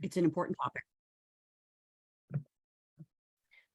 It's an important topic.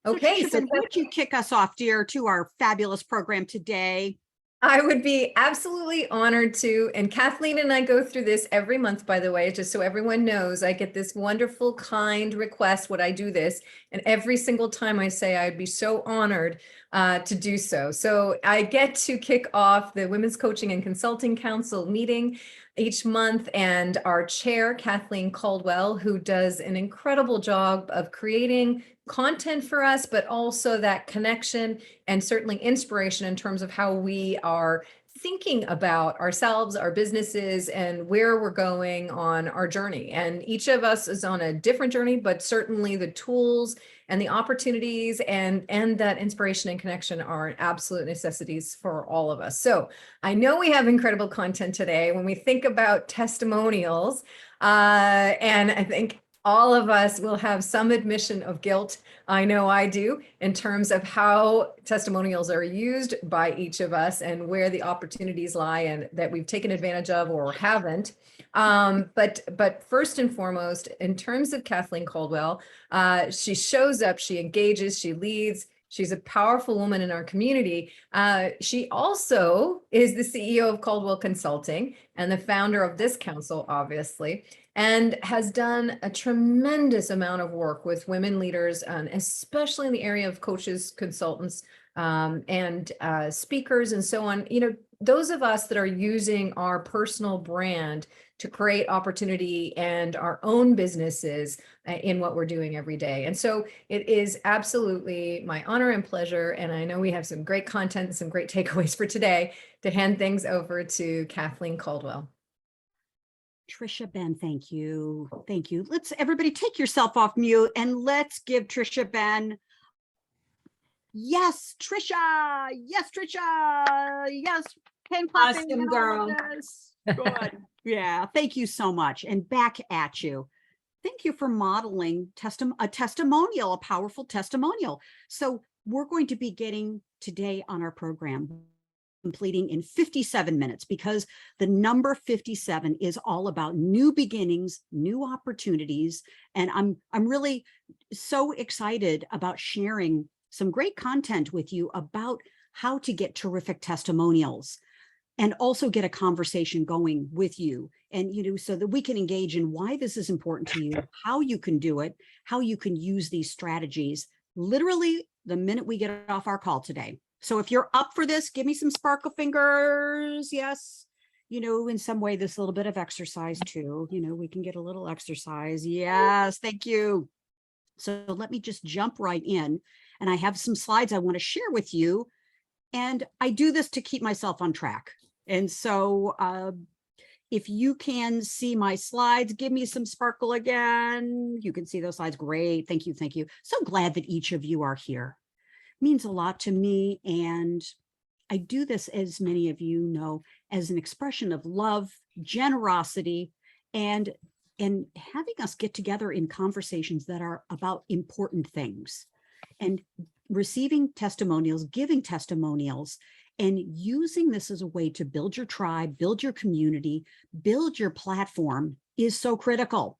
Okay, so why don't you kick us off, dear, to our fabulous program today? I would be absolutely honored to. And Kathleen and I go through this every month, by the way, just so everyone knows. I get this wonderful, kind request, would I do this? And every single time I say I'd be so honored to do so. So I get to kick off the Women's Coaching and Consulting Council meeting each month, and our chair, Kathleen Caldwell, who does an incredible job of creating content for us, but also that connection and certainly inspiration in terms of how we are thinking about ourselves, our businesses, and where we're going on our journey. And each of us is on a different journey, but certainly the tools and the opportunities and that inspiration and connection are absolute necessities for all of us. So I know we have incredible content today when we think about testimonials, and I think all of us will have some admission of guilt. I know I do, in terms of how testimonials are used by each of us and where the opportunities lie and that we've taken advantage of or haven't. But first and foremost, in terms of Kathleen Caldwell, she shows up, she engages, she leads. She's a powerful woman in our community. She also is the CEO of Caldwell Consulting and the founder of this council, obviously, and has done a tremendous amount of work with women leaders, especially in the area of coaches, consultants, and speakers and so on. You know, those of us that are using our personal brand to create opportunity and our own businesses in what we're doing every day. And so it is absolutely my honor and pleasure. And I know we have some great content and some great takeaways for today to hand things over to Kathleen Caldwell. Trisha Ben, thank you. Thank you. Let's everybody take yourself off mute and let's give Trisha Ben. Yes, Trisha. Yes, Trisha. Yes. Pen clapping. Awesome, girl. Good. Yeah. Thank you so much. And back at you. Thank you for modeling a testimonial, a powerful testimonial. So we're going to be getting today on our program completing in 57 minutes, because the number 57 is all about new beginnings, new opportunities. And I'm really so excited about sharing some great content with you about how to get terrific testimonials and also get a conversation going with you. And, you know, so that we can engage in why this is important to you, how you can do it, how you can use these strategies literally the minute we get off our call today. So if you're up for this, give me some sparkle fingers. Yes. You know, in some way, this little bit of exercise too, you know, we can get a little exercise. Yes. Thank you. So let me just jump right in. And I have some slides I want to share with you. And I do this to keep myself on track. And so if you can see my slides, give me some sparkle again. You can see those slides. Great. Thank you. Thank you. So glad that each of you are here. Means a lot to me. And I do this, as many of you know, as an expression of love, generosity, and having us get together in conversations that are about important things. And receiving testimonials, giving testimonials, and using this as a way to build your tribe, build your community, build your platform is so critical.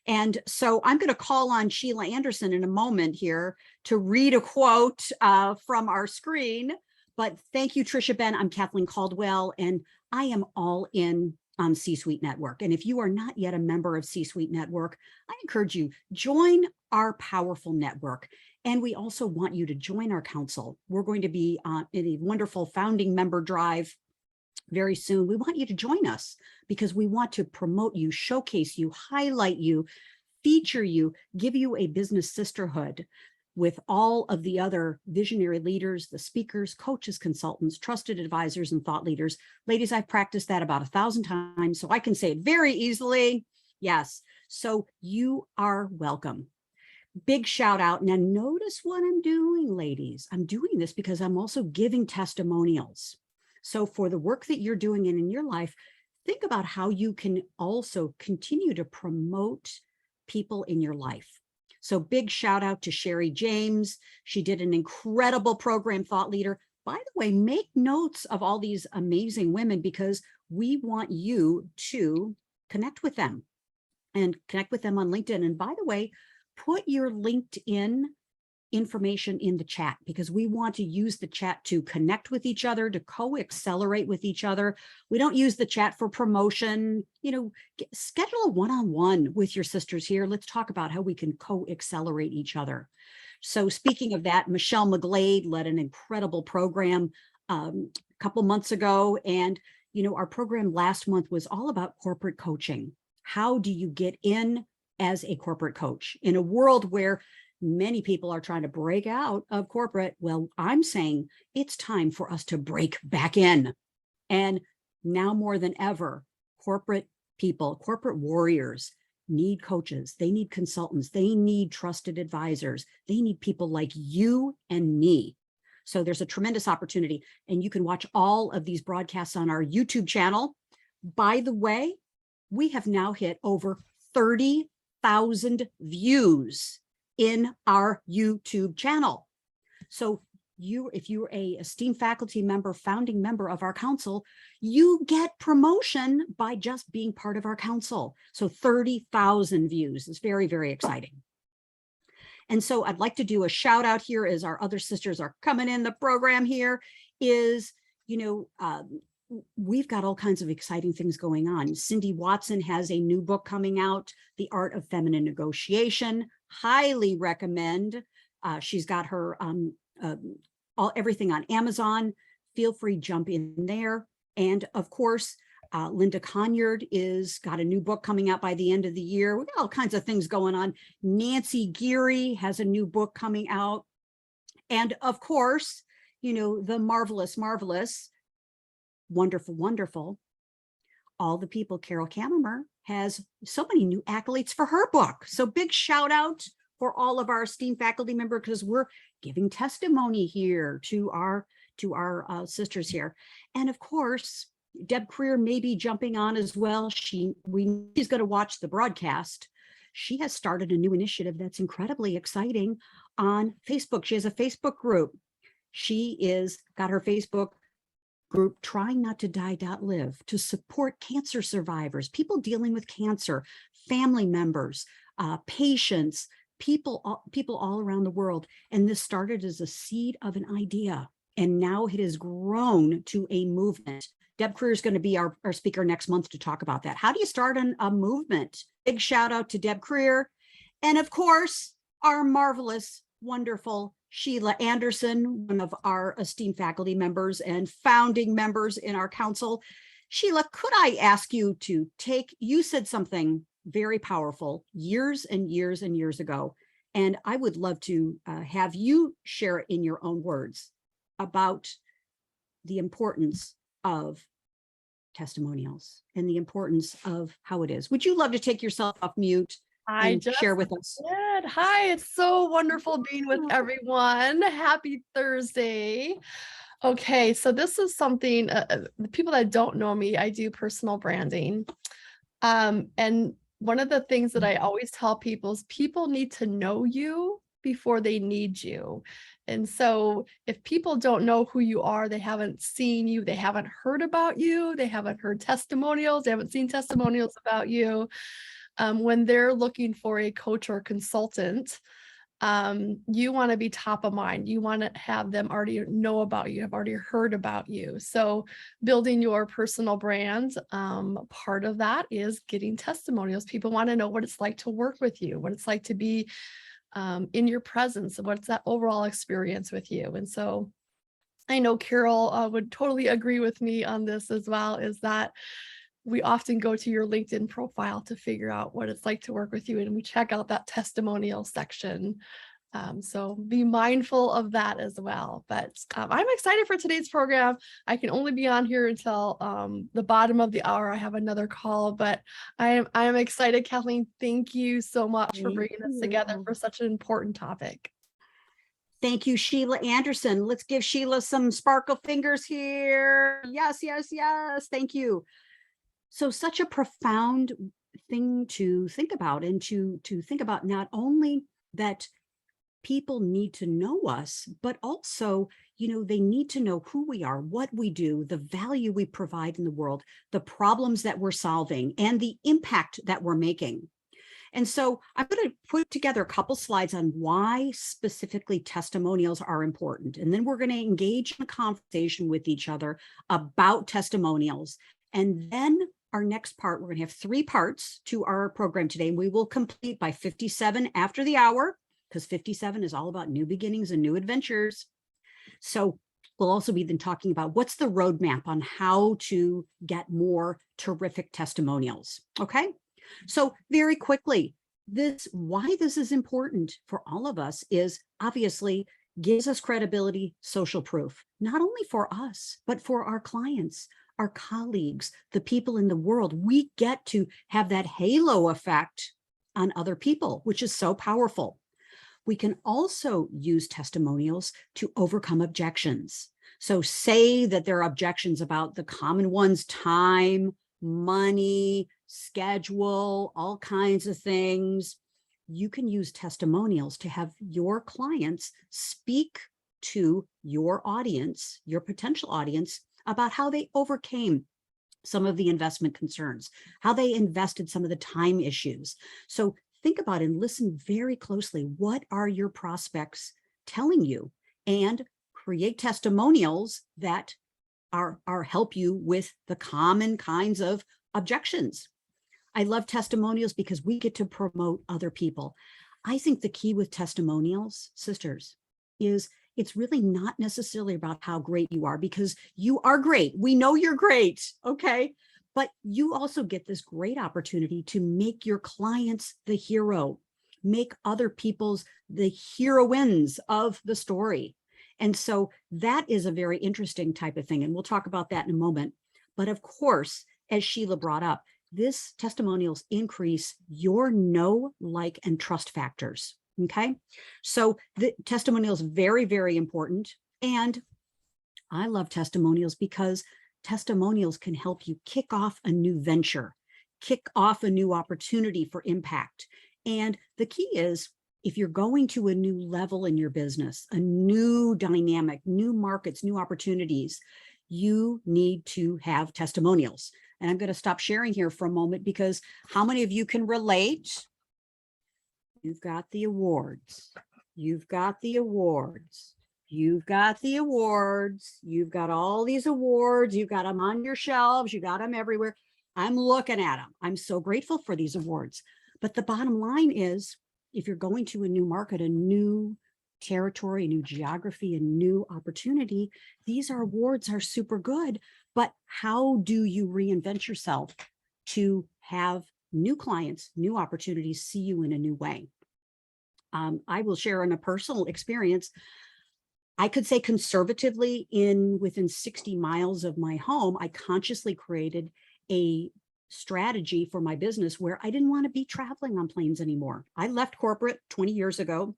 And so I'm going to call on Sheila Anderson in a moment here to read a quote from our screen. But thank you, Trisha Ben. I'm Kathleen Caldwell, and I am all in on C-Suite Network. And if you are not yet a member of C-Suite Network, I encourage you, join our powerful network. And we also want you to join our council. We're going to be in a wonderful founding member drive very soon. We want you to join us because we want to promote you, showcase you, highlight you, feature you, give you a business sisterhood with all of the other visionary leaders, the speakers, coaches, consultants, trusted advisors, and thought leaders. Ladies, I've practiced that about 1,000 times, so I can say it very easily. Yes, so you are welcome. Big shout out. Now notice what I'm doing, ladies. I'm doing this because I'm also giving testimonials. So for the work that you're doing in your life, think about how you can also continue to promote people in your life. So big shout out to Sherry James. She did an incredible program, thought leader. By the way, make notes of all these amazing women because we want you to connect with them. and connect with them on LinkedIn. And by the way, put your LinkedIn information in the chat, because we want to use the chat to connect with each other, to co-accelerate with each other. We don't use the chat for promotion. Schedule a one-on-one with your sisters here. Let's talk about how we can co-accelerate each other. So speaking of that, Michelle McGlade led an incredible program a couple months ago. And, our program last month was all about corporate coaching. How do you get in as a corporate coach in a world where many people are trying to break out of corporate? Well, I'm saying it's time for us to break back in. And now more than ever, corporate people, corporate warriors need coaches. They need consultants. They need trusted advisors. They need people like you and me. So there's a tremendous opportunity, and you can watch all of these broadcasts on our YouTube channel. By the way, we have now hit over 30,000 views in our YouTube channel. So if you're a esteemed faculty member, founding member of our council, you get promotion by just being part of our council. So 30,000 views is very, very exciting. And so I'd like to do a shout out here as our other sisters are coming in the program here is, we've got all kinds of exciting things going on. Cindy Watson has a new book coming out, The Art of Feminine Negotiation. Highly recommend. She's got her everything on Amazon. Feel free, jump in there. And of course, Linda Conyard got a new book coming out by the end of the year. We've got all kinds of things going on. Nancy Geary has a new book coming out. And of course, the marvelous, wonderful, all the people, Carol Kammermer has so many new accolades for her book. So big shout out for all of our esteemed faculty members, because we're giving testimony here to our sisters here. And of course, Deb Creer may be jumping on as well. She's going to watch the broadcast. She has started a new initiative that's incredibly exciting on Facebook. She has a Facebook group. She got her Facebook group, Trying Not to Die.live, to support cancer survivors, people dealing with cancer, family members, patients, people all around the world. And this started as a seed of an idea, and now it has grown to a movement. Deb Creer is going to be our speaker next month to talk about that. How do you start a movement? Big shout out to Deb Creer. And of course, our marvelous, wonderful Sheila Anderson, one of our esteemed faculty members and founding members in our council. Sheila, could I ask you you said something very powerful years and years and years ago, and I would love to have you share it in your own words about the importance of testimonials and the importance of how it is. Would you love to take yourself off mute and share with us? Did. Hi, it's so wonderful being with everyone. Happy Thursday. Okay, so this is something, the people that don't know me, I do personal branding. And one of the things that I always tell people is people need to know you before they need you. And so if people don't know who you are, they haven't seen you, they haven't heard about you, they haven't heard testimonials, they haven't seen testimonials about you. When they're looking for a coach or consultant, you want to be top of mind. You want to have them already know about you, have already heard about you. So building your personal brand, part of that is getting testimonials. People want to know what it's like to work with you, what it's like to be in your presence, what's that overall experience with you. And so I know Carol would totally agree with me on this as well, is that we often go to your LinkedIn profile to figure out what it's like to work with you, and we check out that testimonial section. So be mindful of that as well. But I'm excited for today's program. I can only be on here until the bottom of the hour. I have another call, but I am excited. Kathleen, thank you so much for bringing us together for such an important topic. Thank you, Sheila Anderson. Let's give Sheila some sparkle fingers here. Yes, yes, yes. Thank you. So such a profound thing to think about, and to think about not only that people need to know us, but also, they need to know who we are, what we do, the value we provide in the world, the problems that we're solving, and the impact that we're making. And so I'm going to put together a couple slides on why specifically testimonials are important. And then we're going to engage in a conversation with each other about testimonials. And then our next part, we're going to have 3 parts to our program today. We will complete by 57 after the hour, because 57 is all about new beginnings and new adventures. So we'll also be then talking about what's the roadmap on how to get more terrific testimonials. Okay. So very quickly, why this is important for all of us is obviously gives us credibility, social proof, not only for us, but for our clients, our colleagues, the people in the world. We get to have that halo effect on other people, which is so powerful. We can also use testimonials to overcome objections. So say that there are objections about the common ones: time, money, schedule, all kinds of things. You can use testimonials to have your clients speak to your audience, your potential audience, about how they overcame some of the investment concerns, how they invested some of the time issues. So think about and listen very closely. What are your prospects telling you? And create testimonials that are help you with the common kinds of objections. I love testimonials because we get to promote other people. I think the key with testimonials, sisters, is it's really not necessarily about how great you are, because you are great. We know you're great, okay? But you also get this great opportunity to make your clients the hero, make other people's the heroines of the story. And so that is a very interesting type of thing. And we'll talk about that in a moment. But of course, as Sheila brought up, this testimonials increase your know, like, and trust factors. Okay. So the testimonial is very, very important. And I love testimonials because testimonials can help you kick off a new venture, kick off a new opportunity for impact. And the key is, if you're going to a new level in your business, a new dynamic, new markets, new opportunities, you need to have testimonials. And I'm going to stop sharing here for a moment, because how many of you can relate? You've got the awards. You've got the awards. You've got the awards. You've got all these awards. You've got them on your shelves. You got them everywhere. I'm looking at them. I'm so grateful for these awards. But the bottom line is, if you're going to a new market, a new territory, a new geography, a new opportunity, these awards are super good. But how do you reinvent yourself to have new clients, new opportunities see you in a new way? I will share in a personal experience. I could say conservatively, within 60 miles of my home, I consciously created a strategy for my business where I didn't want to be traveling on planes anymore. I left corporate 20 years ago,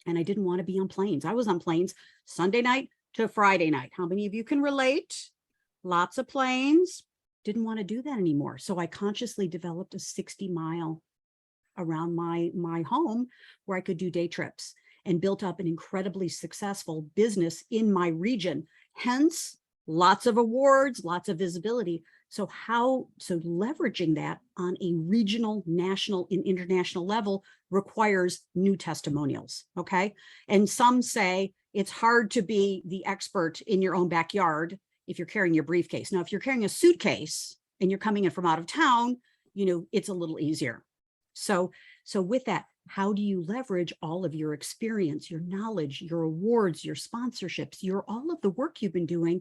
and I didn't want to be on planes. I was on planes Sunday night to Friday night. How many of you can relate? Lots of planes. Didn't want to do that anymore. So I consciously developed a 60-mile around my home where I could do day trips, and built up an incredibly successful business in my region. Hence, lots of awards, lots of visibility. So leveraging that on a regional, national, and international level requires new testimonials, okay? And some say it's hard to be the expert in your own backyard if you're carrying your briefcase. Now, if you're carrying a suitcase and you're coming in from out of town, it's a little easier. So with that, how do you leverage all of your experience, your knowledge, your awards, your sponsorships, all of the work you've been doing?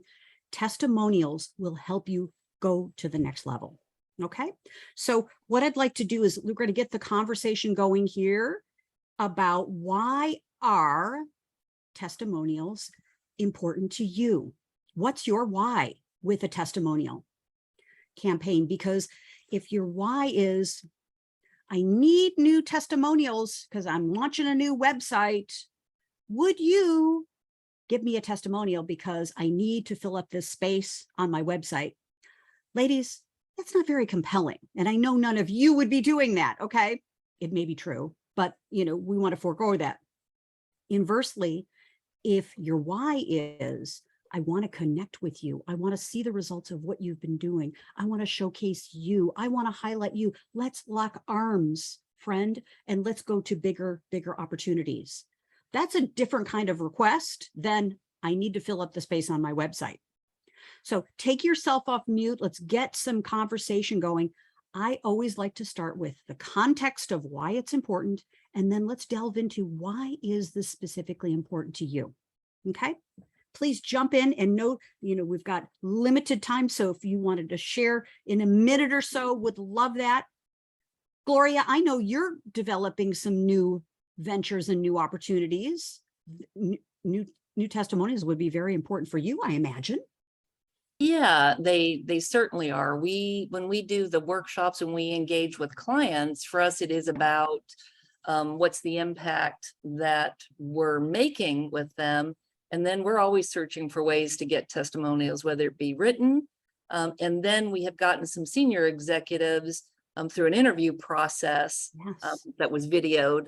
Testimonials will help you go to the next level. Okay. So what I'd like to do is we're going to get the conversation going here about why are testimonials important to you? What's your why with a testimonial campaign? Because if your why is, I need new testimonials because I'm launching a new website, would you give me a testimonial because I need to fill up this space on my website? Ladies, that's not very compelling. And I know none of you would be doing that, okay? It may be true, but we want to forego that. Inversely, if your why is, I want to connect with you, I want to see the results of what you've been doing, I want to showcase you, I want to highlight you, let's lock arms friend, and let's go to bigger opportunities. That's a different kind of request than I need to fill up the space on my website. So take yourself off mute. Let's get some conversation going. I always like to start with the context of why it's important, and then let's delve into why is this specifically important to you. Okay, please jump in and note, we've got limited time. So if you wanted to share in a minute or so, would love that. Gloria, I know you're developing some new ventures and new opportunities. New testimonials would be very important for you, I imagine. Yeah, they certainly are. When we do the workshops and we engage with clients, for us, it is about what's the impact that we're making with them. And then we're always searching for ways to get testimonials, whether it be written. And then we have gotten some senior executives through an interview process that was videoed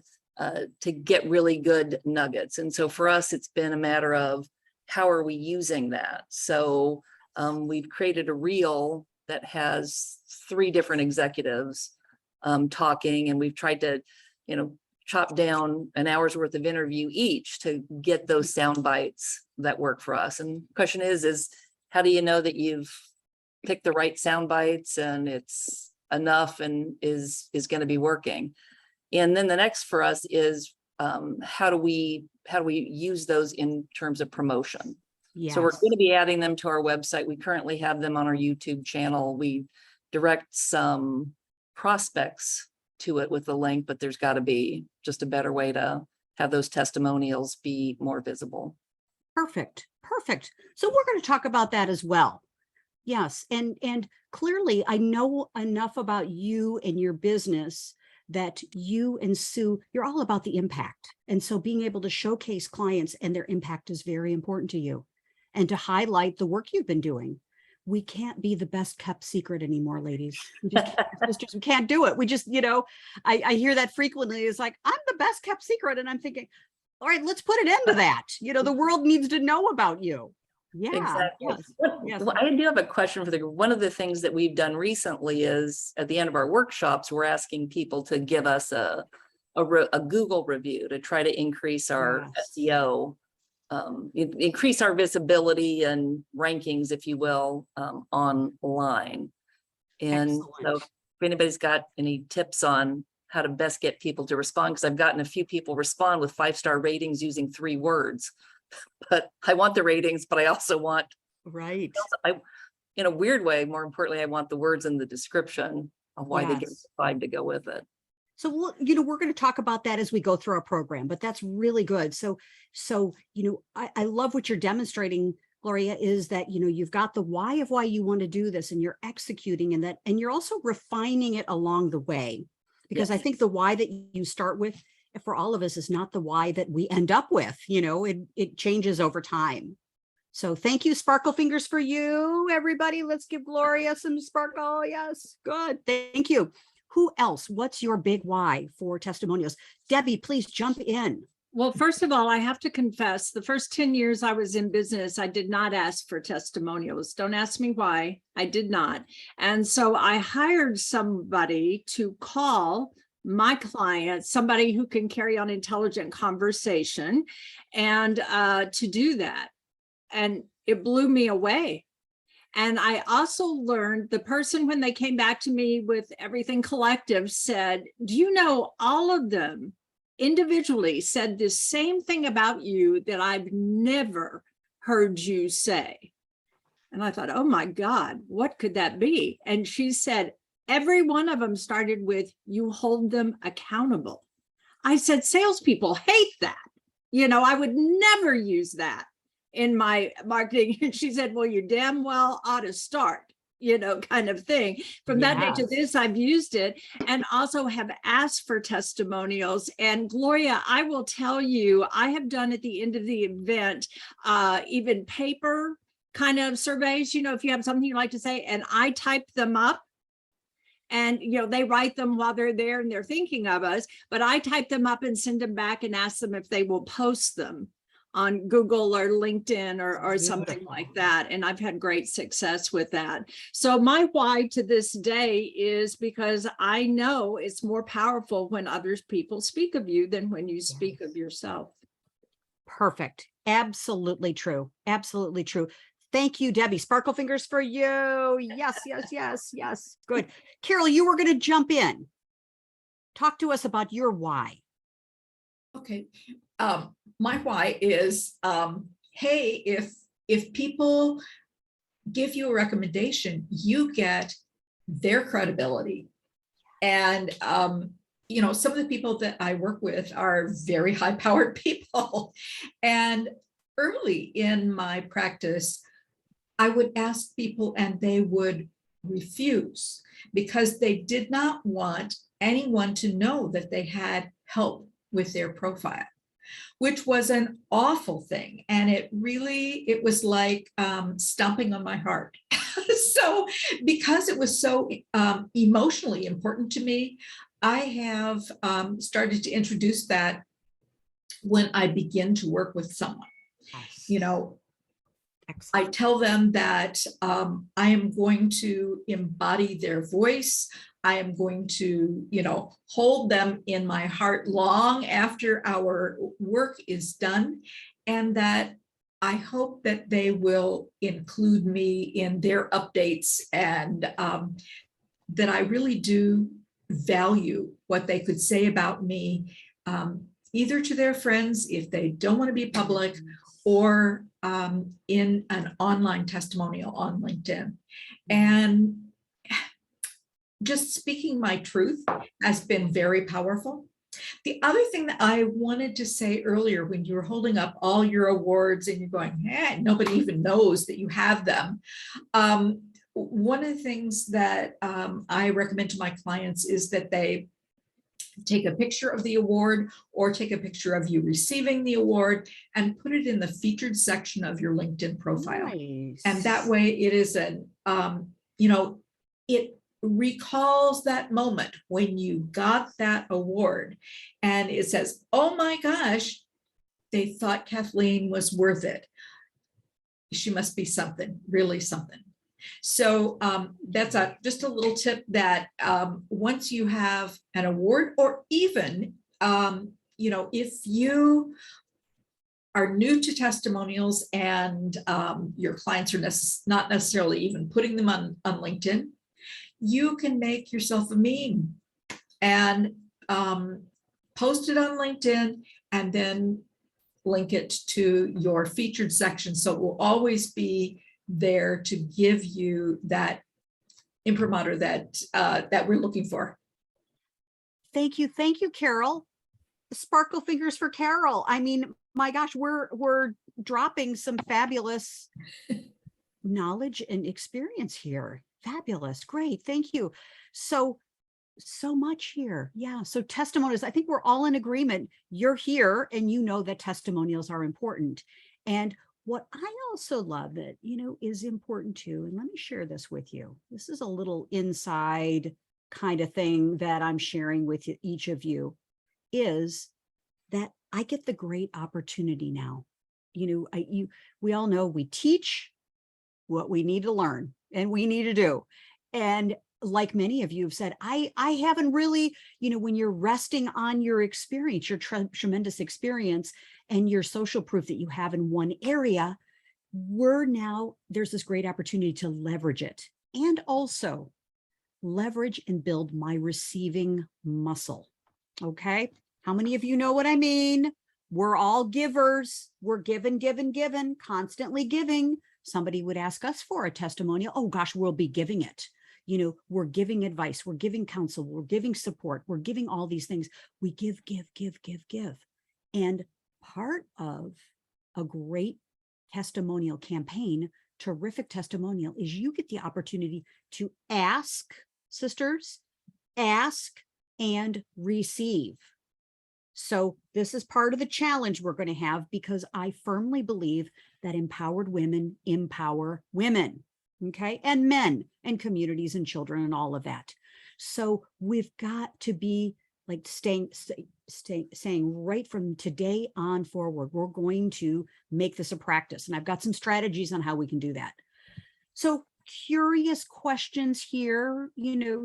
to get really good nuggets. And so for us, it's been a matter of how are we using that? So we've created a reel that has 3 different executives talking, and we've tried to, chop down an hour's worth of interview each to get those sound bites that work for us. And the question is how do you know that you've picked the right sound bites and it's enough and is going to be working? And then the next for us is how do we use those in terms of promotion? Yes. So we're going to be adding them to our website. We currently have them on our YouTube channel. We direct some prospects to it with the link, but there's got to be just a better way to have those testimonials be more visible. Perfect. So we're going to talk about that as well. Yes. And clearly I know enough about you and your business that you and Sue, you're all about the impact. And so being able to showcase clients and their impact is very important to you, and to highlight the work you've been doing. We can't be the best kept secret anymore, ladies. We just sisters, we can't do it. We just, I hear that frequently. It's like, I'm the best kept secret. And I'm thinking, all right, let's put an end to that. The world needs to know about you. Yeah. Exactly. Yes. Well, I do have a question for the group. One of the things that we've done recently is at the end of our workshops, we're asking people to give us a Google review to try to increase our SEO, increase our visibility and rankings, if you will, online. And so if anybody's got any tips on how to best get people to respond, because I've gotten a few people respond with 5-star ratings using 3 words. But I want the ratings, but I also want, in a weird way, more importantly, I want the words in the description of why they get 5 to go with it. So, we're going to talk about that as we go through our program, but that's really good. So, I love what you're demonstrating, Gloria, is that, you've got the why of why you want to do this, and you're executing in that, and you're also refining it along the way, because I think the why that you start with for all of us is not the why that we end up with. It changes over time. So thank you. Sparkle fingers for you, everybody. Let's give Gloria some sparkle. Yes, good. Thank you. Who else? What's your big why for testimonials? Debbie, please jump in. Well, first of all, I have to confess, the first 10 years I was in business, I did not ask for testimonials. Don't ask me why. I did not. And so I hired somebody to call my clients, somebody who can carry on intelligent conversation, and to do that. And it blew me away. And I also learned the person, when they came back to me with everything collective, said, do you know, all of them individually said the same thing about you that I've never heard you say. And I thought, oh my God, what could that be? And she said, every one of them started with, you hold them accountable. I said, salespeople hate that. I would never use that in my marketing. And she said, well, you damn well ought to start, kind of thing. From that day to this, I've used it, and also have asked for testimonials. And Gloria, I will tell you, I have done at the end of the event, even paper kind of surveys, if you have something you'd like to say, and I type them up. And, they write them while they're there and they're thinking of us, but I type them up and send them back and ask them if they will post them on Google or LinkedIn or something like that. And I've had great success with that. So my why to this day is because I know it's more powerful when others people speak of you than when you speak of yourself. Perfect. Absolutely true. Absolutely true. Thank you, Debbie. Sparkle fingers for you. Yes, yes, yes, yes. Good. Carol, you were going to jump in. Talk to us about your why. Okay. My why is, hey, if people give you a recommendation, you get their credibility. And, you know, some of the people that I work with are very high-powered people. And early in my practice, I would ask people and they would refuse because they did not want anyone to know that they had help with their profile, which was an awful thing. And it was like stomping on my heart. So because it was so emotionally important to me, I have started to introduce that when I begin to work with someone. You know, Excellent. I tell them that I am going to embody their voice. I am going to, you know, hold them in my heart long after our work is done, and that I hope that they will include me in their updates, and that I really do value what they could say about me, either to their friends if they don't want to be public, or in an online testimonial on LinkedIn. And just speaking my truth has been very powerful. The other thing that I wanted to say earlier, when you were holding up all your awards and you're going, hey, nobody even knows that you have them. One of the things that I recommend to my clients is that they take a picture of the award or take a picture of you receiving the award and put it in the featured section of your LinkedIn profile. Nice. And that way it is an, you know, it recalls that moment when you got that award and it says, oh my gosh, they thought Kathleen was worth it. She must be something, really something. So that's just a little tip that once you have an award, or even, you know, if you are new to testimonials and your clients are not necessarily even putting them on LinkedIn, you can make yourself a meme and post it on LinkedIn and then link it to your featured section. So it will always be there to give you that imprimatur that that we're looking for. Thank you, Carol. Sparkle fingers for Carol. I mean, my gosh, we're dropping some fabulous knowledge and experience here. Fabulous, great, thank you. So much here. Yeah. So testimonials, I think we're all in agreement. You're here and you know that testimonials are important. And what I also love that, you know, is important too, and let me share this with you. This is a little inside kind of thing that I'm sharing with each of you, is that I get the great opportunity now. You know, we all know we teach what we need to learn and we need to do. And like many of you have said, I haven't really, you know, when you're resting on your experience, your tremendous experience and your social proof that you have in one area, there's this great opportunity to leverage it, and also leverage and build my receiving muscle. Okay. How many of you know what I mean? We're all givers. We're given, constantly giving. Somebody would ask us for a testimonial. Oh gosh, we'll be giving it. You know, we're giving advice, we're giving counsel, we're giving support, we're giving all these things. We give. And part of a great testimonial campaign, terrific testimonial, is you get the opportunity to ask, sisters, ask and receive. So this is part of the challenge we're going to have, because I firmly believe that empowered women empower women. Okay, and men and communities and children and all of that. So we've got to be like saying right from today on forward, we're going to make this a practice. And I've got some strategies on how we can do that. So curious questions here,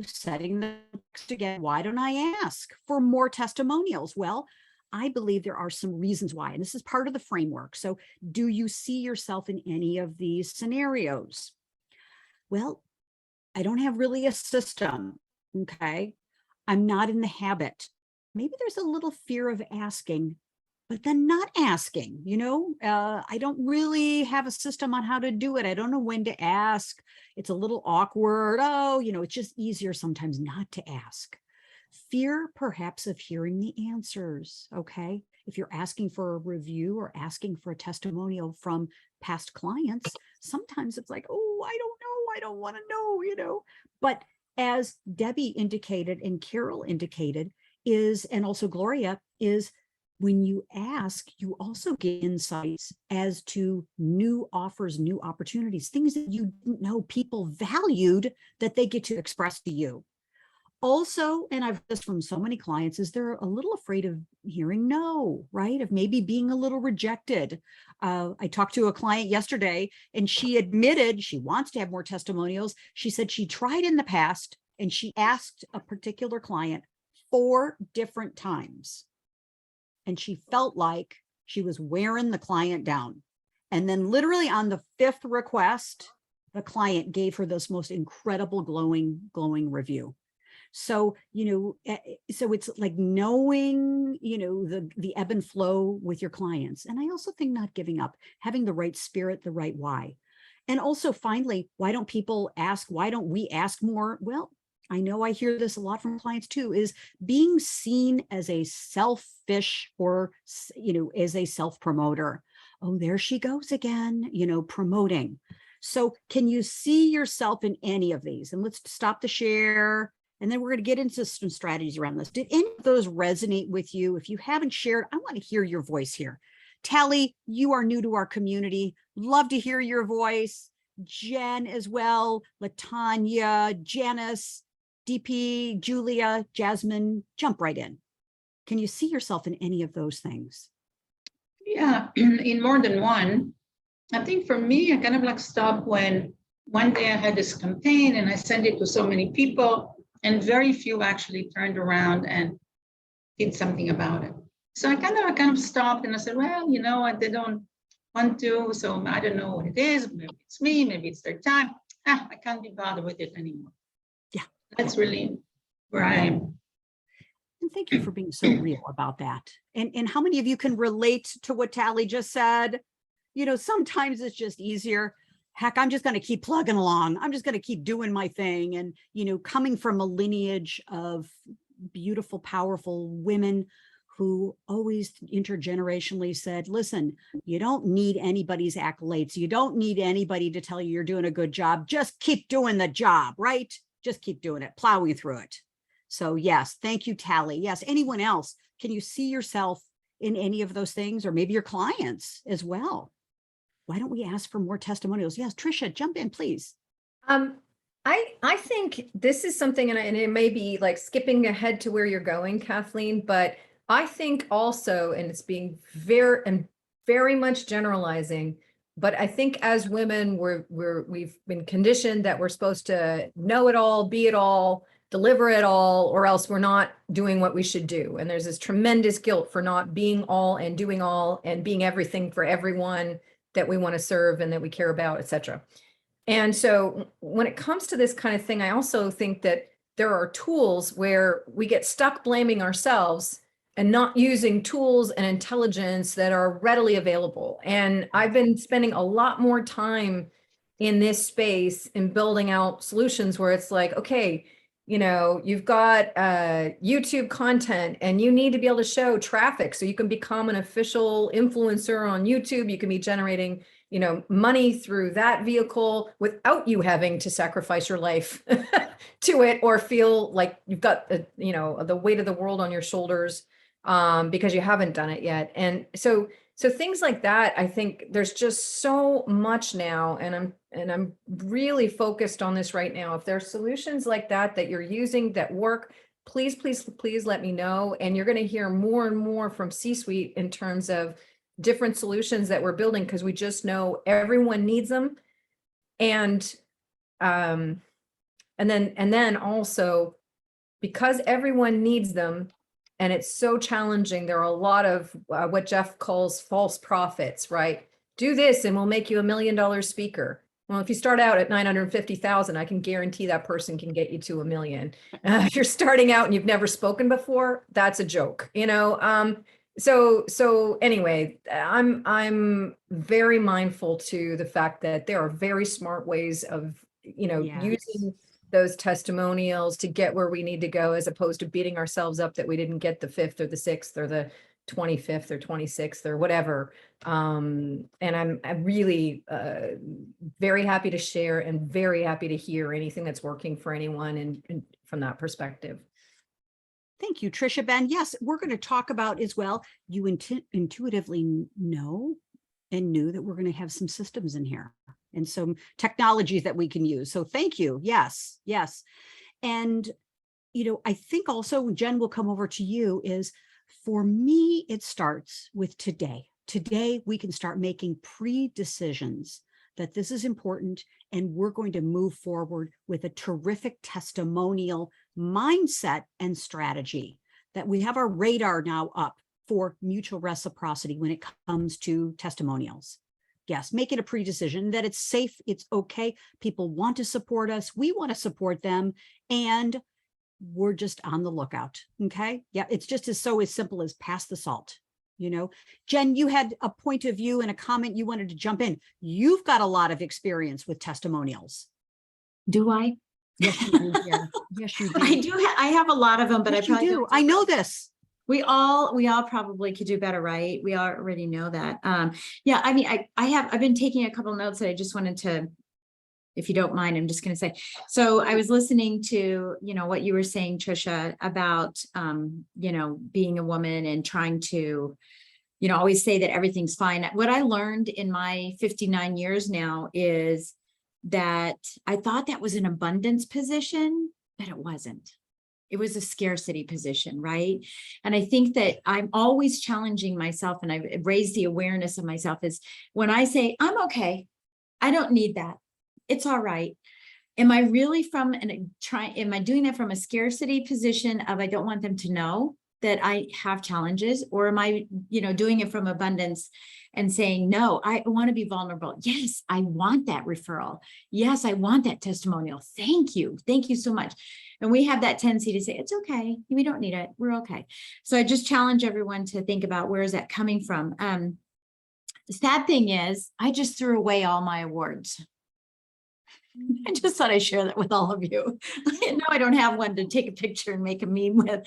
setting the text again. Why don't I ask for more testimonials? Well, I believe there are some reasons why, and this is part of the framework. So do you see yourself in any of these scenarios? Well, I don't have really a system. Okay. I'm not in the habit. Maybe there's a little fear of asking, but then not asking, I don't really have a system on how to do it. I don't know when to ask. It's a little awkward. Oh, it's just easier sometimes not to ask. Fear perhaps of hearing the answers. Okay. If you're asking for a review or asking for a testimonial from past clients, sometimes it's like, oh, I don't know. I don't want to know, but as Debbie indicated and Carol indicated and also Gloria, is when you ask, you also get insights as to new offers, new opportunities, things that you didn't know people valued that they get to express to you. Also, and I've heard this from so many clients, is they're a little afraid of hearing no, right? Of maybe being a little rejected. I talked to a client yesterday and she admitted she wants to have more testimonials. She said she tried in the past and she asked a particular client 4 different times. And she felt like she was wearing the client down. And then literally on the 5th request, the client gave her this most incredible glowing review. So, so it's like knowing, the ebb and flow with your clients. And I also think not giving up, having the right spirit, the right why. And also finally, why don't people ask? Why don't we ask more? Well, I know I hear this a lot from clients too, is being seen as a selfish or, as a self-promoter. Oh, there she goes again, promoting. So can you see yourself in any of these? And let's stop the share. And then we're going to get into some strategies around this. Did any of those resonate with you? If you haven't shared, I want to hear your voice here. Tally, you are new to our community. Love to hear your voice. Jen as well. Latanya, Janice, DP, Julia, Jasmine, jump right in. Can you see yourself in any of those things? Yeah, in more than one. I think for me, I kind of stopped when one day I had this campaign and I sent it to so many people. And very few actually turned around and did something about it. So I kind of stopped and I said, well, they don't want to, so I don't know what it is. Maybe it's me, maybe it's their time. I can't be bothered with it anymore. Yeah. That's really where I am. And thank you for being so real about that. And how many of you can relate to what Tally just said? Sometimes it's just easier. Heck, I'm just going to keep plugging along. I'm just going to keep doing my thing. And, coming from a lineage of beautiful, powerful women who always intergenerationally said, listen, you don't need anybody's accolades. You don't need anybody to tell you you're doing a good job. Just keep doing the job, right? Just keep doing it, plowing through it. So yes, thank you, Tally. Yes, anyone else? Can you see yourself in any of those things, or maybe your clients as well? Why don't we ask for more testimonials? Yes, Trisha, jump in, please. I think this is something, and it may be like skipping ahead to where you're going, Kathleen, but I think also, and it's being very much generalizing, but I think as women, we've been conditioned that we're supposed to know it all, be it all, deliver it all, or else we're not doing what we should do. And there's this tremendous guilt for not being all and doing all and being everything for everyone that we want to serve and that we care about, et cetera. And so when it comes to this kind of thing, I also think that there are tools where we get stuck blaming ourselves and not using tools and intelligence that are readily available. And I've been spending a lot more time in this space in building out solutions where it's like, okay, you've got YouTube content and you need to be able to show traffic so you can become an official influencer on YouTube. You can be generating, money through that vehicle without you having to sacrifice your life to it or feel like you've got, the weight of the world on your shoulders because you haven't done it yet. And so things like that, I think there's just so much now, and I'm really focused on this right now. If there are solutions like that you're using that work, please, please, please let me know. And you're going to hear more and more from C-suite in terms of different solutions that we're building, because we just know everyone needs them. And then also, because everyone needs them and it's so challenging, there are a lot of what Jeff calls false prophets, right? Do this and we'll make you $1 million speaker. Well, if you start out at 950,000, I can guarantee that person can get you to $1 million. If you're starting out and you've never spoken before, that's a joke, you know? So anyway, I'm very mindful to the fact that there are very smart ways of, you know, Yes. using those testimonials to get where we need to go, as opposed to beating ourselves up that we didn't get the 5th or the 6th or the 25th or 26th or whatever. And I'm really very happy to share and very happy to hear anything that's working for anyone and from that perspective. Thank you, Trisha. Ben, yes, we're going to talk about as well. You intuitively know and knew that we're going to have some systems in here and some technologies that we can use. So thank you. Yes, yes. And, you know, I think also, Jen, will come over to you, is for me, it starts with today. Today, we can start making pre-decisions that this is important, and we're going to move forward with a terrific testimonial mindset and strategy, that we have our radar now up for mutual reciprocity when it comes to testimonials. Yes, make it a pre-decision that it's safe, it's okay. People want to support us, we want to support them, and we're just on the lookout. Okay. Yeah, it's just as simple as pass the salt. You know, Jen, you had a point of view and a comment you wanted to jump in. You've got a lot of experience with testimonials. Do I? Yes, you do. Yeah. Yes, you do. I do. I have a lot of them, but Yes, I probably you do. I know this. We all probably could do better, right? We already know that. Yeah, I mean, I've been taking a couple notes that I just wanted to, if you don't mind, I'm just going to say. So I was listening to, you know, what you were saying, Trisha, about, you know, being a woman and trying to, you know, always say that everything's fine. What I learned in my 59 years now is that I thought that was an abundance position, but it wasn't. It was a scarcity position, right? And I think that I'm always challenging myself, and I've raised the awareness of myself, is when I say, I'm okay, I don't need that, it's all right. Am I really am I doing that from a scarcity position of I don't want them to know that I have challenges? Or am I, you know, doing it from abundance and saying, no, I want to be vulnerable. Yes, I want that referral. Yes, I want that testimonial. Thank you. Thank you so much. And we have that tendency to say, it's okay, we don't need it, we're okay. So I just challenge everyone to think about, where is that coming from? The sad thing is, I just threw away all my awards. I just thought I'd share that with all of you. No, I don't have one to take a picture and make a meme with,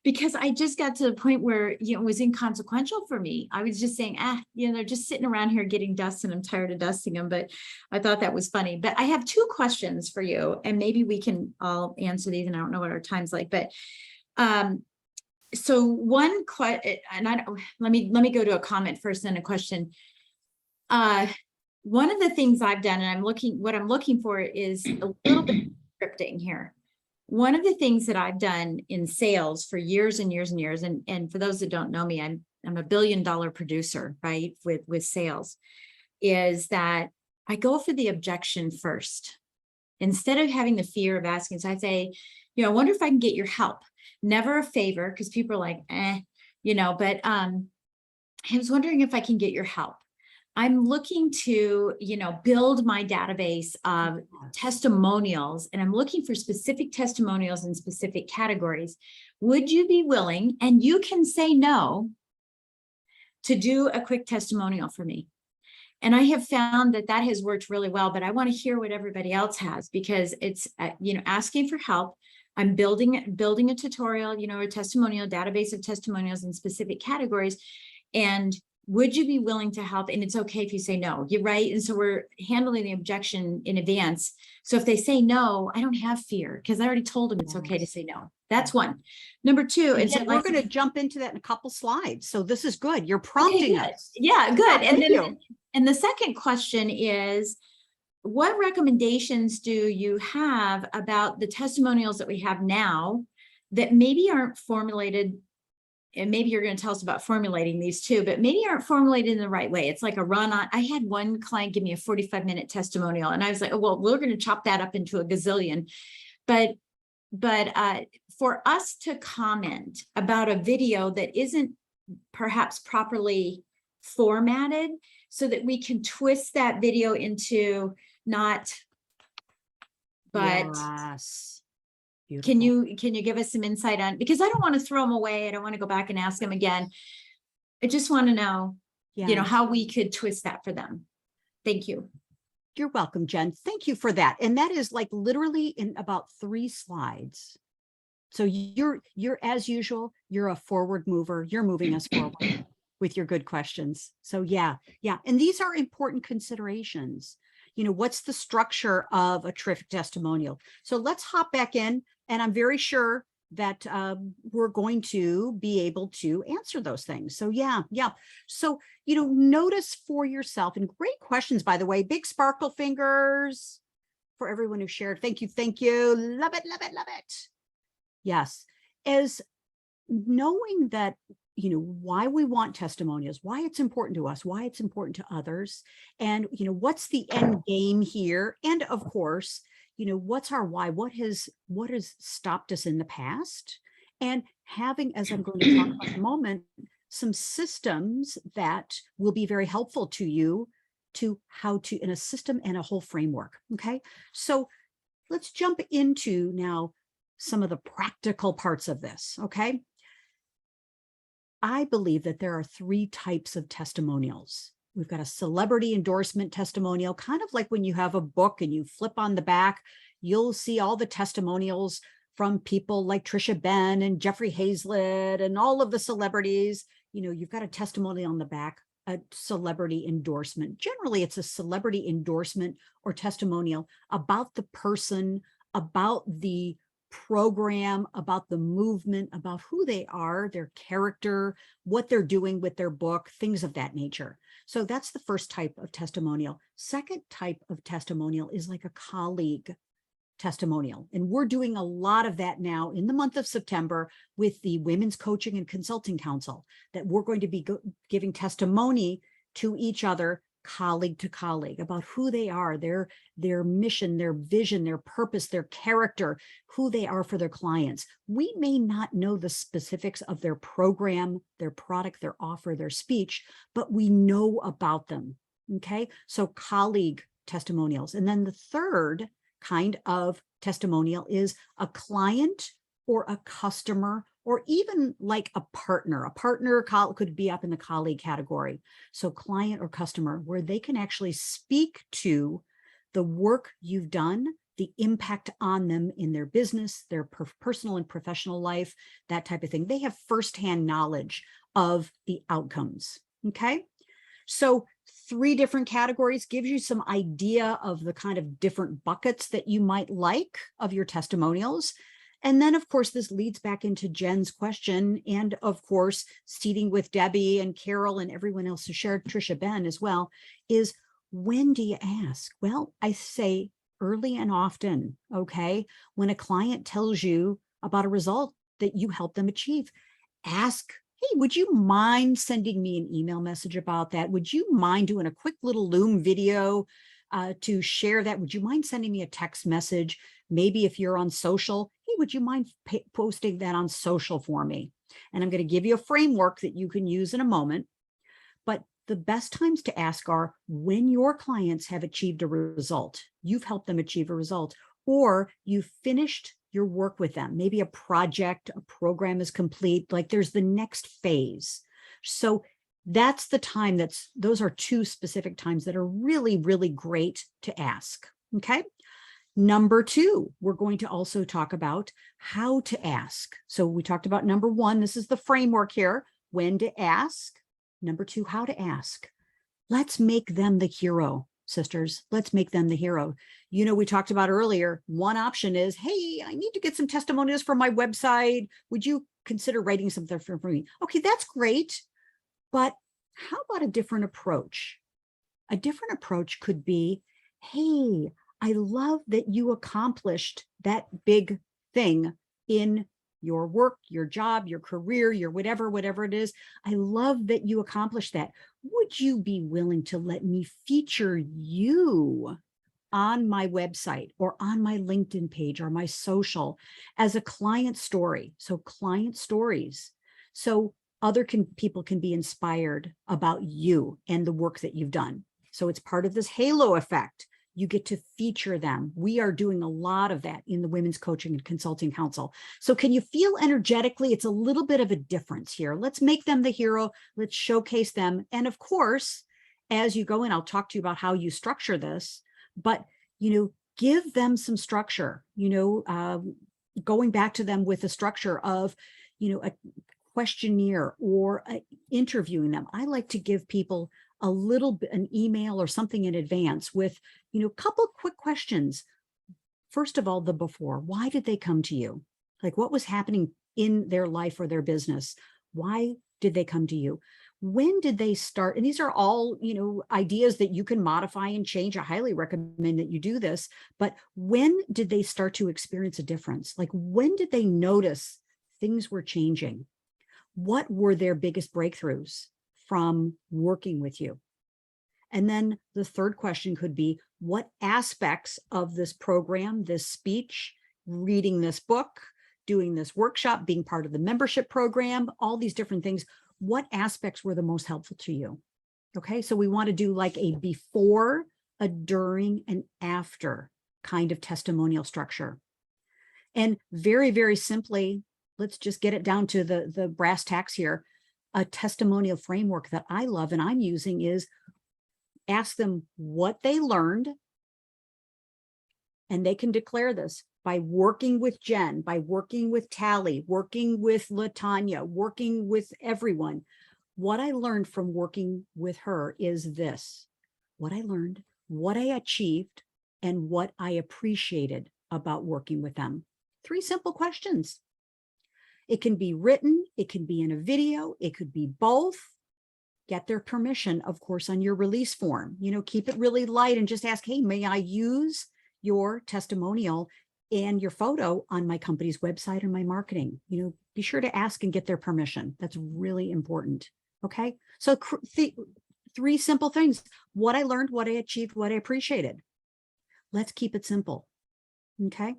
because I just got to the point where, you know, it was inconsequential for me. I was just saying, you know, they're just sitting around here getting dust and I'm tired of dusting them, but I thought that was funny. But I have 2 questions for you, and maybe we can all answer these, and I don't know what our time's like, but so one question, and let me go to a comment first, then a question. One of the things I've done, and what I'm looking for is a little bit of scripting here. One of the things that I've done in sales for years and years and years, and for those that don't know me, I'm a $1 billion producer, right? With sales, is that I go for the objection first. Instead of having the fear of asking, so I say, you know, I wonder if I can get your help. Never a favor, because people are like, you know, but I was wondering if I can get your help. I'm looking to, you know, build my database of testimonials, and I'm looking for specific testimonials in specific categories. Would you be willing, and you can say no, to do a quick testimonial for me? And I have found that that has worked really well, but I want to hear what everybody else has, because it's, you know, asking for help. I'm building a tutorial, you know, a testimonial database of testimonials in specific categories. And would you be willing to help? And it's okay if you say no, you're right. And so we're handling the objection in advance. So if they say no, I don't have fear, because I already told them it's okay to say no. That's one. Number 2, And and we're going to jump into that in a couple slides. So this is good. You're prompting us. Yeah, good. Yeah, thank you. And the second question is, what recommendations do you have about the testimonials that we have now that maybe aren't formulated, and maybe you're going to tell us about formulating these too, but maybe aren't formulated in the right way. It's like a run on. I had one client give me a 45-minute testimonial, and I was like, oh, well, we're going to chop that up into a gazillion. But for us to comment about a video that isn't perhaps properly formatted, so that we can twist that video into not, but Yes. can Beautiful. you give us some insight on, because I don't want to throw them away. I don't want to go back and ask them again. I just want to know, Yeah. how we could twist that for them. Thank you. You're welcome, Jen. Thank you for that. And that is like literally in about 3 slides. So you're as usual, you're a forward mover. You're moving us forward with your good questions. So yeah. And these are important considerations. What's the structure of a terrific testimonial? So let's hop back in, and I'm very sure that we're going to be able to answer those things. So yeah. So, notice for yourself, and great questions, by the way, big sparkle fingers for everyone who shared. Thank you. Love it. Yes. As knowing that, why we want testimonials, why it's important to us, why it's important to others, and, what's the end game here? And of course, what's our why? What has stopped us in the past? And having, as I'm going to talk about in a moment, some systems that will be very helpful to you to how to, in a system and a whole framework. Okay. So let's jump into now some of the practical parts of this. Okay. I believe that there are 3 types of testimonials. We've got a celebrity endorsement testimonial, kind of like when you have a book and you flip on the back, you'll see all the testimonials from people like Trisha Ben and Jeffrey Hazlett and all of the celebrities. You've got a testimonial on the back, a celebrity endorsement. Generally, it's a celebrity endorsement or testimonial about the person, about the program, about the movement, about who they are, their character, what they're doing with their book, things of that nature. So that's the first type of testimonial. Second type of testimonial is like a colleague testimonial. And we're doing a lot of that now in the month of September with the Women's Coaching and Consulting Council, that we're going to be giving testimony to each other, colleague to colleague, about who they are, their mission, their vision, their purpose, their character, who they are for their clients. We may not know the specifics of their program, their product, their offer, their speech, but we know about them. Okay. So colleague testimonials. And then the third kind of testimonial is a client or a customer, or even like a partner. A partner could be up in the colleague category. So client or customer, where they can actually speak to the work you've done, the impact on them in their business, their personal and professional life, that type of thing. They have firsthand knowledge of the outcomes. Okay. So 3 different categories gives you some idea of the kind of different buckets that you might like of your testimonials. And then, of course, this leads back into Jen's question, and of course, seating with Debbie and Carol and everyone else who shared, Trisha Ben as well, is when do you ask? Well, I say early and often, okay? When a client tells you about a result that you help them achieve, ask, hey, would you mind sending me an email message about that? Would you mind doing a quick little Loom video to share that? Would you mind sending me a text message? Maybe if you're on social, hey, would you mind posting that on social for me? And I'm going to give you a framework that you can use in a moment. But the best times to ask are when your clients have achieved a result, you've helped them achieve a result, or you've finished your work with them. Maybe a project, a program is complete, like there's the next phase. So that's the time those are 2 specific times that are really, really great to ask. Okay. Number 2, we're going to also talk about how to ask. So we talked about number 1, this is the framework here, when to ask. Number 2, how to ask. Let's make them the hero, sisters. Let's make them the hero. We talked about earlier, one option is, hey, I need to get some testimonials for my website. Would you consider writing something for me? Okay, that's great. But how about a different approach? A different approach could be, hey, I love that you accomplished that big thing in your work, your job, your career, your whatever it is. I love that you accomplished that. Would you be willing to let me feature you on my website or on my LinkedIn page or my social as a client story? So client stories. So other people can be inspired about you and the work that you've done. So it's part of this halo effect. You get to feature them. We are doing a lot of that in the Women's Coaching and Consulting Council. So can you feel energetically? It's a little bit of a difference here. Let's make them the hero. Let's showcase them. And of course, as you go in, I'll talk to you about how you structure this, but, give them some structure, going back to them with a structure of, a questionnaire or interviewing them. I like to give people a little bit, an email or something in advance with, a couple quick questions. First of all, the before. Why did they come to you? Like, what was happening in their life or their business? Why did they come to you? When did they start? And these are all, ideas that you can modify and change. I highly recommend that you do this. But when did they start to experience a difference? Like, when did they notice things were changing? What were their biggest breakthroughs from working with you? And then the third question could be, what aspects of this program, this speech, reading this book, doing this workshop, being part of the membership program, all these different things, what aspects were the most helpful to you? Okay, so we want to do like a before, a during, and after kind of testimonial structure. And very, very simply, let's just get it down to the brass tacks here. A testimonial framework that I love and I'm using is ask them what they learned, and they can declare this by working with Jen, by working with Tally, working with LaTanya, working with everyone. What I learned from working with her is this: what I learned, what I achieved, and what I appreciated about working with them. 3 simple questions. It can be written, it can be in a video, it could be both. Get their permission, of course, on your release form. Keep it really light and just ask, hey, may I use your testimonial and your photo on my company's website or my marketing? Be sure to ask and get their permission. That's really important. Okay. So 3 simple things: what I learned, what I achieved, what I appreciated. Let's keep it simple. Okay.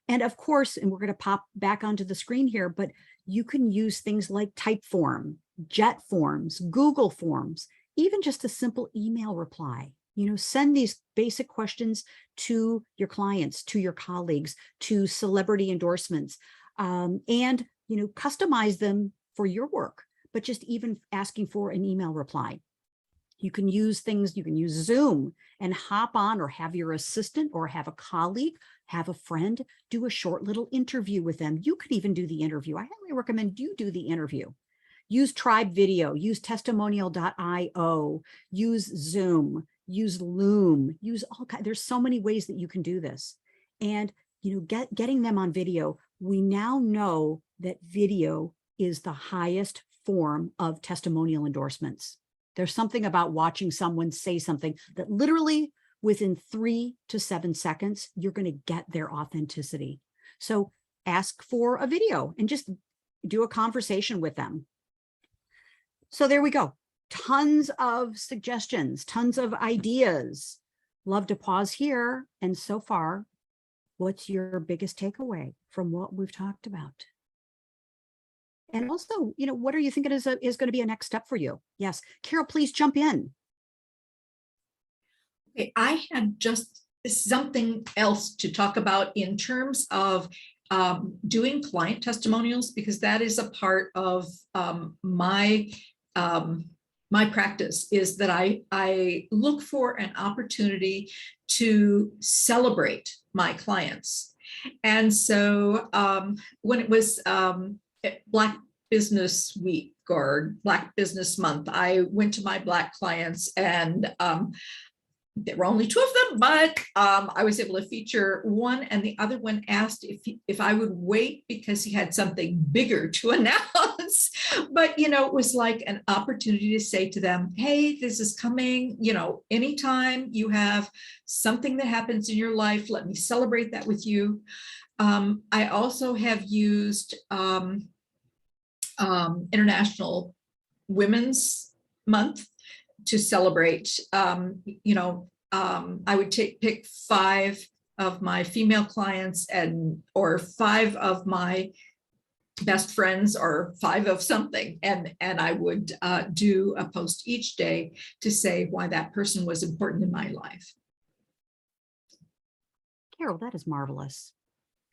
And of course, and we're going to pop back onto the screen here, but you can use things like Typeform, Jet Forms, Google Forms, even just a simple email reply. Send these basic questions to your clients, to your colleagues, to celebrity endorsements, and, customize them for your work, but just even asking for an email reply. You can use things, you can use Zoom and hop on, or have your assistant or have a colleague, have a friend, do a short little interview with them. You could even do the interview. I highly recommend you do the interview. Use Tribe Video, use testimonial.io, use Zoom, use Loom, use all kinds. There's so many ways that you can do this. And, getting them on video, we now know that video is the highest form of testimonial endorsements. There's something about watching someone say something that literally within 3 to 7 seconds, you're going to get their authenticity. So ask for a video and just do a conversation with them. So there we go. Tons of suggestions, tons of ideas. Love to pause here. And so far, what's your biggest takeaway from what we've talked about? And also, what are you thinking is going to be a next step for you? Yes. Carol, please jump in. Okay, I had just something else to talk about in terms of doing client testimonials, because that is a part of my practice, is that I look for an opportunity to celebrate my clients. And so when it was Black Business Week or Black Business Month, I went to my Black clients, and there were only 2 of them, but I was able to feature one, and the other one asked if I would wait because he had something bigger to announce. But, it was like an opportunity to say to them, hey, this is coming, anytime you have something that happens in your life, let me celebrate that with you. I also have used International Women's Month to celebrate. I would pick 5 of my female clients or 5 of my best friends or 5 of something, and I would do a post each day to say why that person was important in my life. Carol, that is marvelous.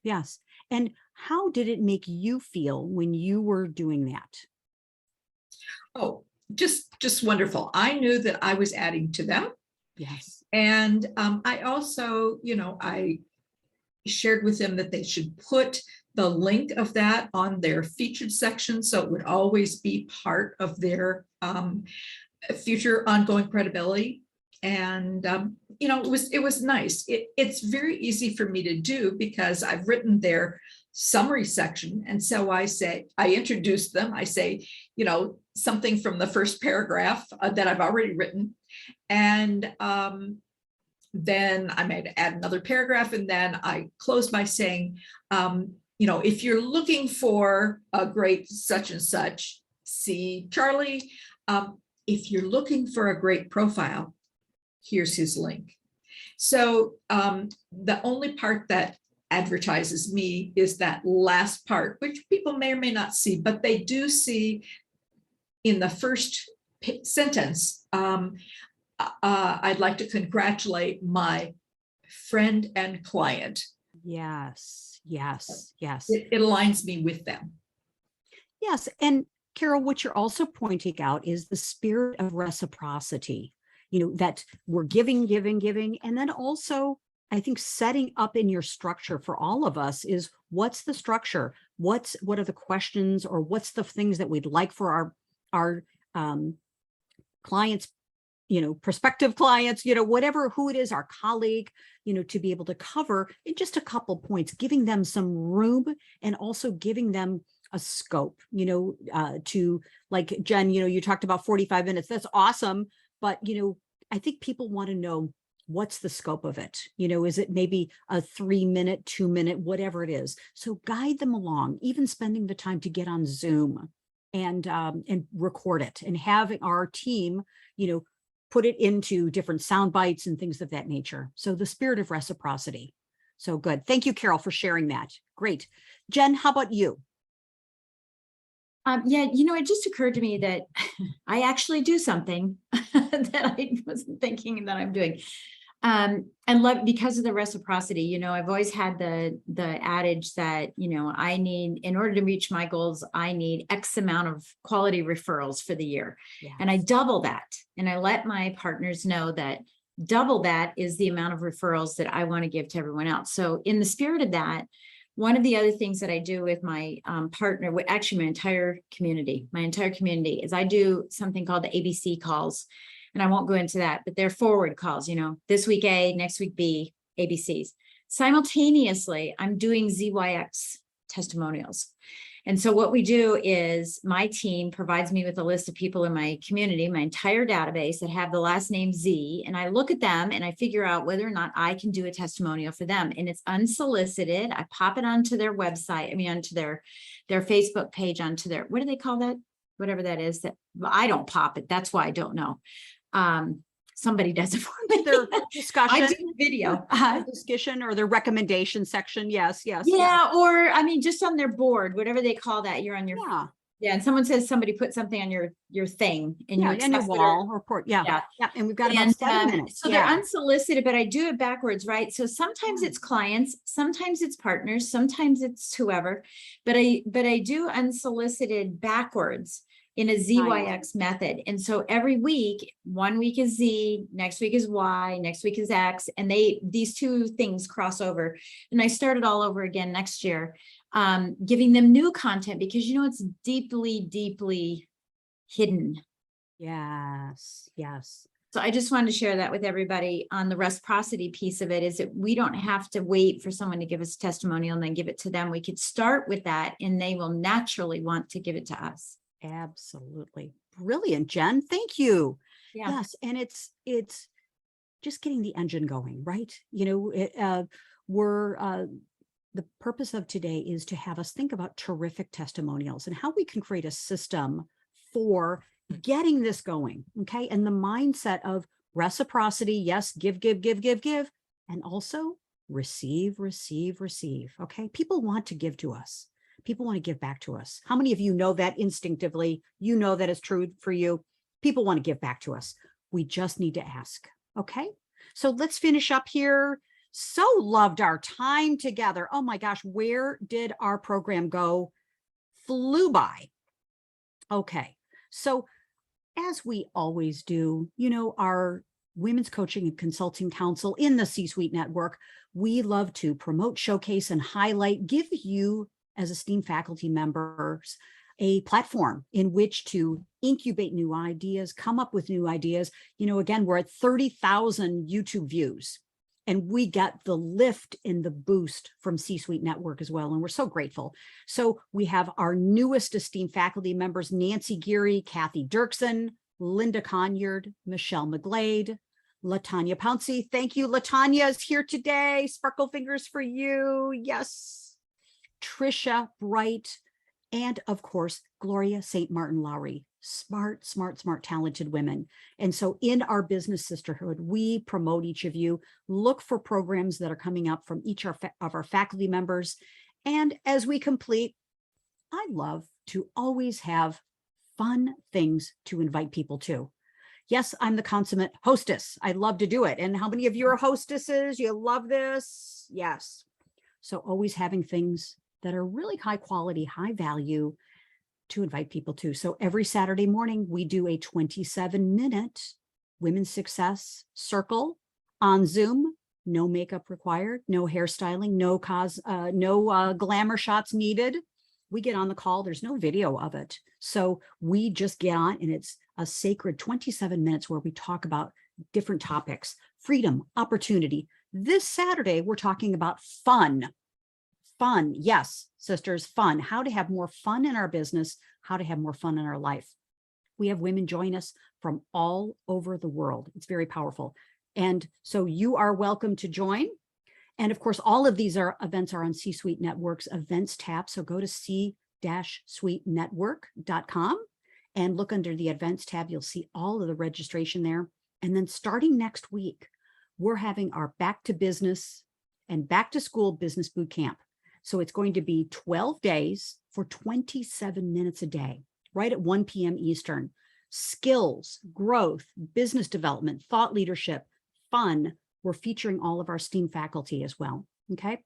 Yes. And how did it make you feel when you were doing that? Oh, just wonderful. I knew that I was adding to them. Yes. And I also, I shared with them that they should put the link of that on their featured section, so it would always be part of their future ongoing credibility. And it was nice. It's very easy for me to do because I've written their summary section, and so I introduce them. I say, something from the first paragraph that I've already written, and then I might add another paragraph, and then I close by saying, if you're looking for a great such and such, see Charlie. If you're looking for a great profile, here's his link. So the only part that advertises me is that last part, which people may or may not see, but they do see in the first sentence. I'd like to congratulate my friend and client. Yes, yes, yes. It aligns me with them. Yes. And Carol, what you're also pointing out is the spirit of reciprocity, that we're giving. And then also, I think setting up in your structure for all of us is, what's the structure? What are the questions, or what's the things that we'd like for our clients, prospective clients, whatever, who it is, our colleague, to be able to cover in just a couple points, giving them some room and also giving them a scope, to, like Jen, you talked about 45 minutes. That's awesome. But, I think people want to know, what's the scope of it? Is it maybe a 3-minute, 2-minute, whatever it is? So guide them along, even spending the time to get on Zoom and record it, and having our team, put it into different sound bites and things of that nature. So the spirit of reciprocity. So good. Thank you, Carol, for sharing that. Great. Jen, how about you? Yeah, it just occurred to me that I actually do something that I wasn't thinking that I'm doing. And because of the reciprocity, I've always had the adage that, I need, in order to reach my goals, I need X amount of quality referrals for the year. Yes. And I double that. And I let my partners know that double that is the amount of referrals that I want to give to everyone else. So in the spirit of that, one of the other things that I do with my partner, actually my entire community, is I do something called the ABC calls. And I won't go into that, but they're forward calls, this week A, next week B, ABCs. Simultaneously, I'm doing ZYX testimonials. And so what we do is my team provides me with a list of people in my community, my entire database, that have the last name Z, and I look at them and I figure out whether or not I can do a testimonial for them. And it's unsolicited. I pop it onto their website, onto their Facebook page, onto their, what do they call that? Whatever that is, that I don't pop it. That's why I don't know. Somebody does it for me. Their discussion, I do the video. discussion, or their recommendation section. Yes. Yeah. Or just on their board, whatever they call that. You're on your, yeah. And someone says somebody put something on your thing and on your wall report. Yeah. And we've got about 7 minutes. So they're unsolicited, but I do it backwards, right? So sometimes it's clients, sometimes it's partners, sometimes it's whoever, but I do unsolicited backwards in a ZYX method. And so every week, 1 week is Z, next week is Y, next week is X, and these two things cross over. And I start it all over again next year, giving them new content because, it's deeply, deeply hidden. Yes. So I just wanted to share that with everybody on the reciprocity piece of it, is that we don't have to wait for someone to give us a testimonial and then give it to them. We could start with that and they will naturally want to give it to us. Absolutely. Brilliant, Jen. Thank you. Yeah. Yes. And it's just getting the engine going, right? We're the purpose of today is to have us think about terrific testimonials and how we can create a system for getting this going, okay? And the mindset of reciprocity, yes, give, give, give, give, give, and also receive, receive, receive, okay? People want to give to us. People want to give back to us. How many of you know that instinctively? You know that is true for you. People want to give back to us. We just need to ask, okay? So let's finish up here. So loved our time together. Oh my gosh, where did our program go? Flew by. Okay, so as we always do, you know, our Women's Coaching and Consulting Council in the C-Suite Network, we love to promote, showcase, and highlight, give you as esteemed faculty members a platform in which to incubate new ideas, come up with new ideas. You know, again, we're at 30,000 YouTube views, and we get the lift and the boost from C-Suite Network as well. And we're so grateful. So we have our newest esteemed faculty members, Nancy Geary, Kathy Dirksen, Linda Conyard, Michelle McGlade, LaTanya Pouncey. Thank you. LaTanya is here today. Sparkle fingers for you. Yes. Trisha Bright. And of course, Gloria St. Martin Lowry. Smart, smart, smart, talented women. And so in our business sisterhood, we promote each of you, look for programs that are coming up from each of our faculty members. And as we complete, I love to always have fun things to invite people to. Yes, I'm the consummate hostess. I love to do it. And how many of you are hostesses? You love this? Yes. So always having things that are really high quality, high value to invite people to. So every Saturday morning, we do a 27-minute Women's Success Circle on Zoom. No makeup required, no hairstyling, no glamour shots needed. We get on the call. There's no video of it. So we just get on, and it's a sacred 27 minutes where we talk about different topics, freedom, opportunity. This Saturday, we're talking about fun. Fun, yes, sisters, fun. How to have more fun in our business, how to have more fun in our life. We have women join us from all over the world. It's very powerful. And so you are welcome to join. And of course, all of these events are on C-Suite Network's events tab. So go to c-suitenetwork.com and look under the events tab. You'll see all of the registration there. And then starting next week, we're having our back to business and back to school business boot camp. So it's going to be 12 days for 27 minutes a day, right at 1 p.m. Eastern. Skills, growth, business development, thought leadership, fun. We're featuring all of our STEAM faculty as well, okay?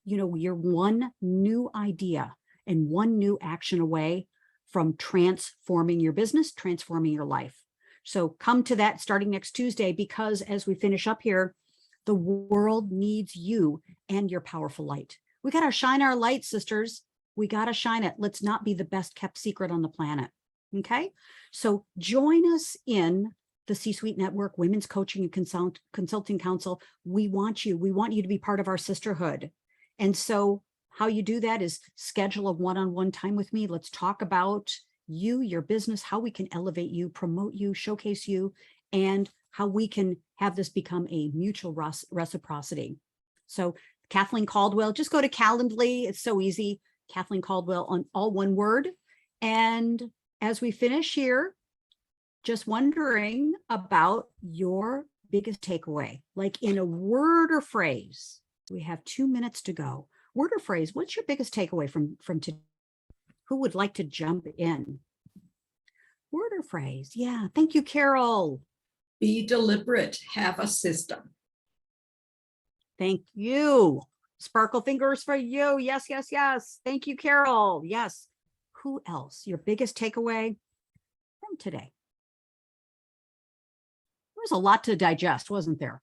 You know, you're one new idea and one new action away from transforming your business, transforming your life. So come to that starting next Tuesday, because as we finish up here, the world needs you and your powerful light. We got to shine our light, sisters. We got to shine it. Let's not be the best kept secret on the planet. Okay. So join us in the C-Suite Network, Women's Coaching and Consulting Council. We want you. We want you to be part of our sisterhood. And so how you do that is schedule a one-on-one time with me. Let's talk about you, your business, how we can elevate you, promote you, showcase you, and how we can have this become a mutual reciprocity. So Kathleen Caldwell, just go to Calendly. It's so easy. Kathleen Caldwell on all one word. And as we finish here, just wondering about your biggest takeaway, like in a word or phrase. We have 2 minutes to go. Word or phrase, what's your biggest takeaway from today? Who would like to jump in? Word or phrase? Yeah, thank you, Carol. Be deliberate, have a system. Thank you. Sparkle fingers for you. Yes, yes, yes. Thank you, Carol. Yes. Who else? Your biggest takeaway from today? There was a lot to digest, wasn't there?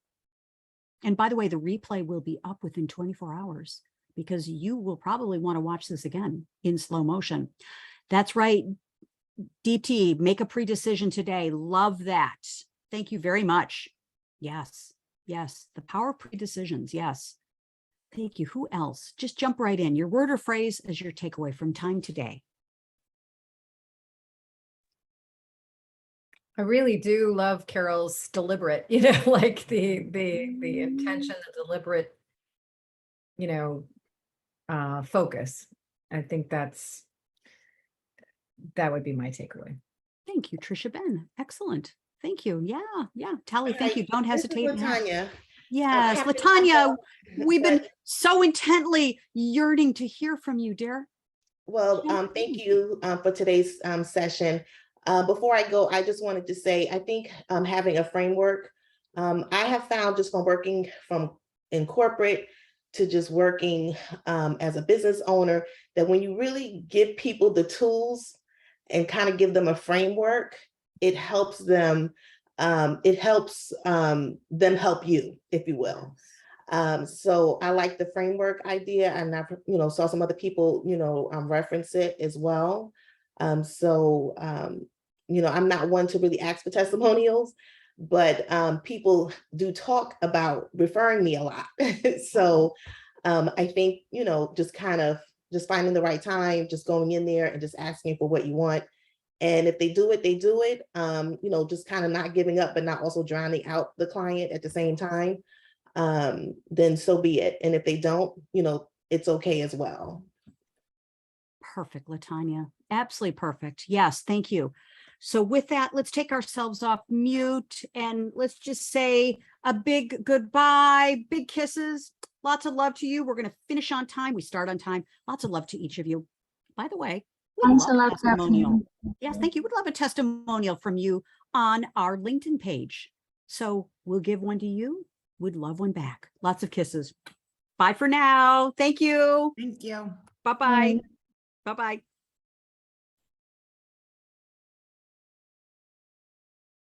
And by the way, the replay will be up within 24 hours because you will probably want to watch this again in slow motion. That's right. DT, make a pre-decision today. Love that. Thank you very much. Yes. Yes, the power of pre-decisions. Yes. Thank you. Who else? Just jump right in. Your word or phrase as your takeaway from time today. I really do love Carol's deliberate, like the intention, the deliberate, focus. I think that would be my takeaway. Thank you, Trisha Ben. Excellent. Thank you. Yeah. Tally, thank Hi, you. Don't this is hesitate. to ask. Latanya. Yes, happy to Latanya, have we've been but- so intently yearning to hear from you, dear. Well, thank you for today's session. Before I go, I just wanted to say, I think having a framework, I have found just from working in corporate to just working as a business owner, that when you really give people the tools and kind of give them a framework, it helps them help you, if you will. So I like the framework idea, and I, saw some other people, reference it as well. I'm not one to really ask for testimonials, but people do talk about referring me a lot. So I think, just finding the right time, just going in there and just asking for what you want. And if they do it, they do it, just kind of not giving up, but not also drowning out the client at the same time. Then so be it. And if they don't, it's okay as well. Perfect, Latanya. Absolutely perfect. Yes, thank you. So with that, let's take ourselves off mute and let's just say a big goodbye, big kisses, lots of love to you. We're going to finish on time. We start on time. Lots of love to each of you. By the way, we'd Thanks a love lot, testimonial. Kathleen. Yes, thank you. We'd love a testimonial from you on our LinkedIn page. So we'll give one to you. We'd love one back. Lots of kisses. Bye for now. Thank you. Thank you. Bye-bye. Bye-bye.